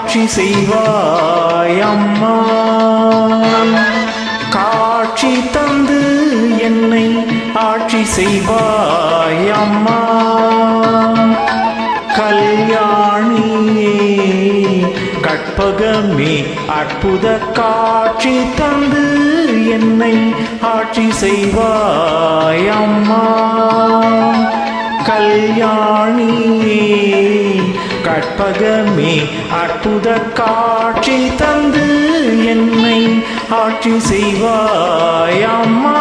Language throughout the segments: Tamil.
ஆட்சி செய்வாய் அம்மா. காட்சி தந்து என்னை ஆட்சி செய்வாய் அம்மா. கல்யாணியே கற்பகமே அற்புத காட்சி தந்து என்னை ஆட்சி செய்வாய் அம்மா. கல்யாணியே கற்பகமே அற்புத காட்சி தந்து என்னை ஆட்சி செய்வாய் அம்மா.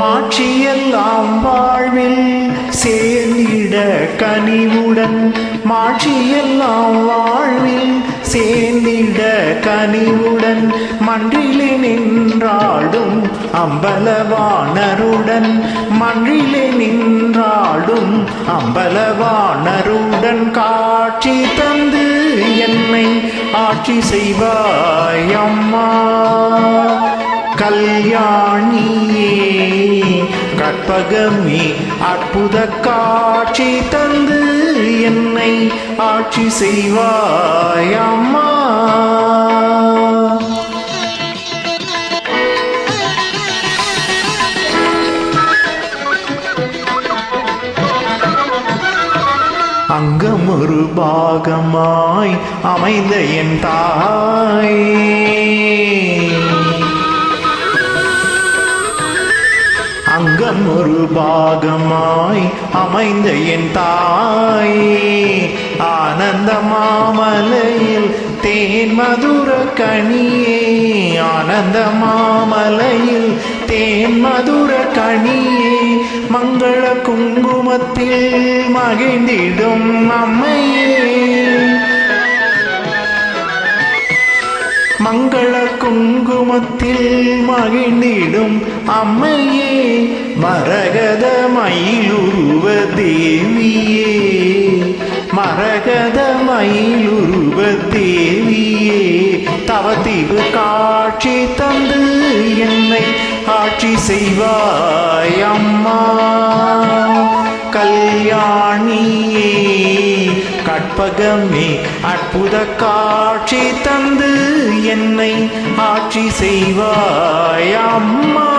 மாட்சியெல்லாம் வாழ்வில் சேர்ந்திட கனிவுடன், மாட்சியெல்லாம் வாழ்வில் சேர்ந்திட கனிவுடன், மன்றிலே நின்றாடும் அம்பலவாணருடன், மன்றிலே நின்றாடும் அம்பலவாணருடன் காட்சி தந்து என்னை ஆட்சி செய்வாய் அம்மா. கல்யாணியே கற்பகமே அற்புத காட்சி தந்து என்னை ஆட்சி செய்வாய் அம்மா. அங்கம் ஒரு பாகமாய் அமைந்த என் தாய், அங்கம் ஒரு பாகமாய் அமைந்த என் தாயே, ஆனந்த மாமலையில் தேன் மதுர கனியே, ஆனந்த மாமலையில் தேன் மதுர கனியே, மங்கள குங்குமத்தில் மகிழ்ந்திடும் அம்மையே, மங்கள குங்குமத்தில் மகிழ்ந்திடும் அம்மையே, மரகத மயிலுருவ தேவியே, மரகத மயிலுருவ தேவியே, தவத்தீவு காட்சி தந்து என்னை ஆட்சி செய்வாய் அம்மா. கல்யாணியே கற்பகமே அற்புத காட்சி தந்து என்னை ஆட்சி செய்வாய் அம்மா.